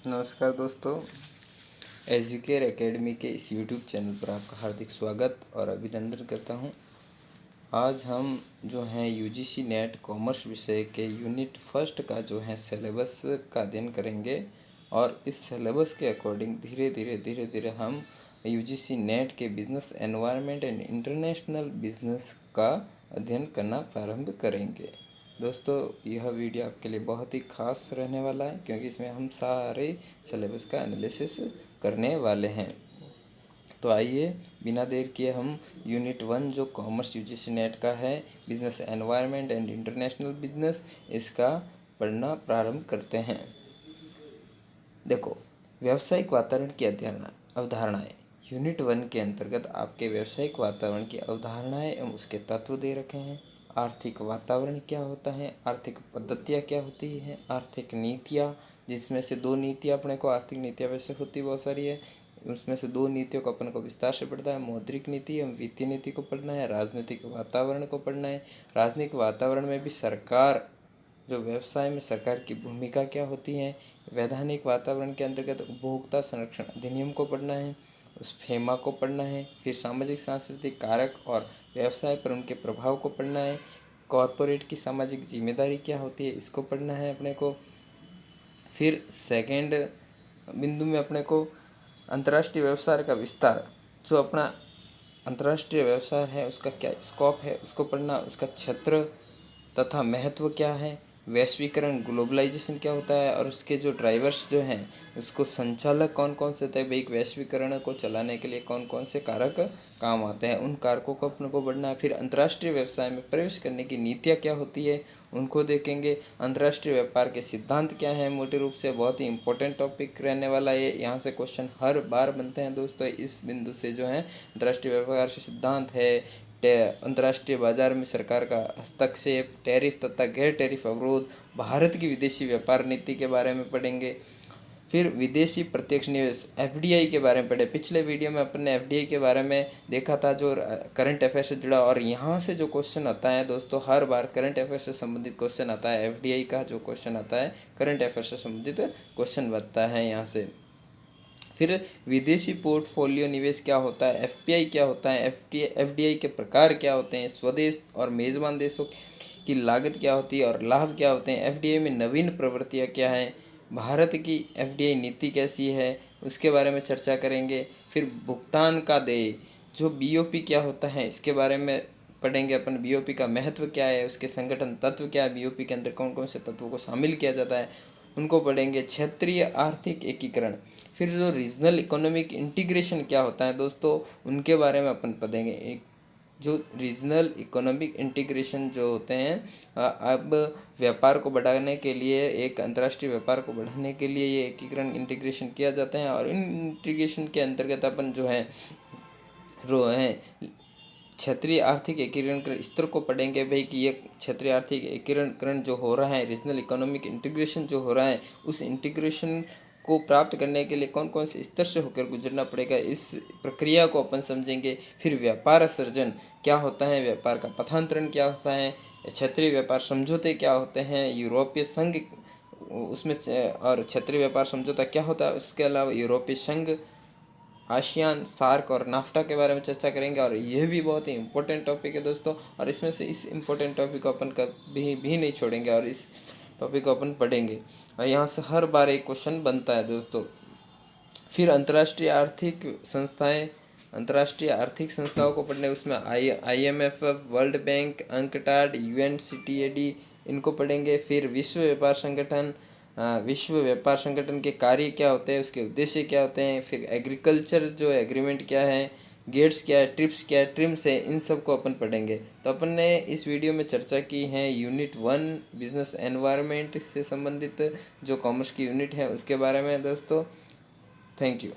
नमस्कार दोस्तों, educare academy के इस यूट्यूब चैनल पर आपका हार्दिक स्वागत और अभिनंदन करता हूं। आज हम जो हैं यूजीसी नेट कॉमर्स विषय के यूनिट फर्स्ट का जो है सिलेबस का अध्ययन करेंगे और इस सिलेबस के अकॉर्डिंग धीरे धीरे हम यूजीसी नेट के business environment and international business का अध्ययन करना प्रारंभ करेंगे। दोस्तों, यह वीडियो आपके लिए बहुत ही खास रहने वाला है क्योंकि इसमें हम सारे सिलेबस का एनालिसिस करने वाले हैं। तो आइए बिना देर किए हम यूनिट 1 जो कॉमर्स यूजीसी नेट का है, business environment and international business, इसका पढ़ना प्रारंभ करते हैं। देखो, व्यावसायिक वातावरण की अवधारणाएं। यूनिट 1 के अंतर्गत आपके व्यावसायिक वातावरण की अवधारणाएं एवं उसके तत्व दे रखे हैं। आर्थिक वातावरण क्या होता है, आर्थिक पद्धतियाँ क्या होती हैं, आर्थिक नीतियाँ, जिसमें से 2 नीतियाँ अपने को, आर्थिक नीतियाँ वैसे होती बहुत सारी है, उसमें से 2 नीतियों को अपन को विस्तार से पढ़ना है। मौद्रिक नीति एवं वित्तीय नीति को पढ़ना है, राजनीतिक वातावरण को पढ़ना है। राजनीतिक वातावरण में भी सरकार, जो व्यवसाय में सरकार की भूमिका क्या होती है। वैधानिक वातावरण के अंतर्गत उपभोक्ता संरक्षण अधिनियम को पढ़ना है, उस फेमा को पढ़ना है। फिर सामाजिक सांस्कृतिक कारक और व्यवसाय पर उनके प्रभाव को पढ़ना है। कॉरपोरेट की सामाजिक जिम्मेदारी क्या होती है, इसको पढ़ना है अपने को। फिर सेकंड बिंदु में अपने को अंतर्राष्ट्रीय व्यवसाय का विस्तार, जो अपना अंतर्राष्ट्रीय व्यवसाय है उसका क्या स्कोप है, उसको पढ़ना, उसका क्षेत्र तथा महत्व क्या है, वैश्वीकरण ग्लोबलाइजेशन क्या होता है और उसके जो ड्राइवर्स जो हैं, उसको संचालक कौन कौन से थे, भाई वैश्वीकरण को चलाने के लिए कौन कौन से कारक काम आते हैं, उन कारकों को अपने को बढ़ना है। फिर अंतर्राष्ट्रीय व्यवसाय में प्रवेश करने की नीतियाँ क्या होती है, उनको देखेंगे। अंतर्राष्ट्रीय व्यापार के सिद्धांत क्या हैं, मोटे रूप से बहुत ही इंपॉर्टेंट टॉपिक रहने वाला है। यहाँ से क्वेश्चन हर बार बनते हैं दोस्तों। इस बिंदु से जो है अंतर्राष्ट्रीय व्यापार से सिद्धांत है, अंतर्राष्ट्रीय बाजार में सरकार का हस्तक्षेप, टैरिफ तथा गैर टैरिफ अवरोध, भारत की विदेशी व्यापार नीति के बारे में पढ़ेंगे। फिर विदेशी प्रत्यक्ष निवेश एफडीआई के बारे में पढ़े। पिछले वीडियो में अपन ने एफडीआई के बारे में देखा था, जो करंट अफेयर से जुड़ा, और यहाँ से जो क्वेश्चन आता है दोस्तों, हर बार करंट अफेयर से संबंधित क्वेश्चन आता है। एफडीआई का जो क्वेश्चन आता है करंट अफेयर से संबंधित क्वेश्चन बनता है यहाँ से। फिर विदेशी पोर्टफोलियो निवेश क्या होता है, एफपीआई क्या होता है, एफडीआई के प्रकार क्या होते हैं, स्वदेश और मेज़बान देशों की लागत क्या होती है और लाभ क्या होते हैं, एफडीआई में नवीन प्रवृत्तियाँ क्या हैं, भारत की एफडीआई नीति कैसी है, उसके बारे में चर्चा करेंगे। फिर भुगतान का देय, जो बीओपी क्या होता है, इसके बारे में पढ़ेंगे अपन। बीओपी का महत्व क्या है, उसके संगठन तत्व क्या है, बीओपी के अंदर कौन कौन से तत्वों को शामिल किया जाता है, उनको पढ़ेंगे। क्षेत्रीय आर्थिक एकीकरण, फिर जो रीजनल इकोनॉमिक इंटीग्रेशन क्या होता है दोस्तों, उनके बारे में अपन पढ़ेंगे। एक जो रीजनल इकोनॉमिक इंटीग्रेशन जो होते हैं, अब व्यापार को बढ़ाने के लिए, एक अंतर्राष्ट्रीय व्यापार को बढ़ाने के लिए ये एकीकरण इंटीग्रेशन किया जाता है। और इन इंटीग्रेशन के अंतर्गत अपन जो है क्षेत्रीय आर्थिक एकीकरण स्तर को पढ़ेंगे भाई, कि ये क्षेत्रीय आर्थिक एकीकरण जो हो रहा है, रीजनल इकोनॉमिक इंटीग्रेशन जो हो रहा है, उस इंटीग्रेशन को प्राप्त करने के लिए कौन कौन से स्तर से होकर गुजरना पड़ेगा, इस प्रक्रिया को अपन समझेंगे। फिर व्यापार सृजन क्या होता है, व्यापार का पथांतरण क्या होता है, क्षेत्रीय व्यापार समझौते क्या होते हैं, यूरोपीय संघ उसमें और क्षेत्रीय व्यापार समझौता क्या होता है, उसके अलावा यूरोपीय संघ, आसियान, सार्क और नाफ्टा के बारे में चर्चा करेंगे। और यह भी बहुत ही इंपॉर्टेंट टॉपिक है दोस्तों, और इसमें से इस इम्पोर्टेंट टॉपिक को अपन कभी भी नहीं छोड़ेंगे और इस टॉपिक को अपन पढ़ेंगे। और यहाँ से हर बार एक क्वेश्चन बनता है दोस्तों। फिर अंतर्राष्ट्रीय आर्थिक संस्थाओं को पढ़ने, उसमें IMF, world bank, UNCTAD, UNCTAD, इनको पढ़ेंगे। फिर विश्व व्यापार संगठन के कार्य क्या होते हैं, उसके उद्देश्य क्या होते हैं। फिर एग्रीकल्चर जो एग्रीमेंट क्या है, गेट्स क्या है, ट्रिप्स क्या है, ट्रिम्स है, इन सब को अपन पढ़ेंगे। तो अपन ने इस वीडियो में चर्चा की है यूनिट 1 बिजनेस एनवायरनमेंट से संबंधित जो कॉमर्स की यूनिट है उसके बारे में दोस्तों। Thank you.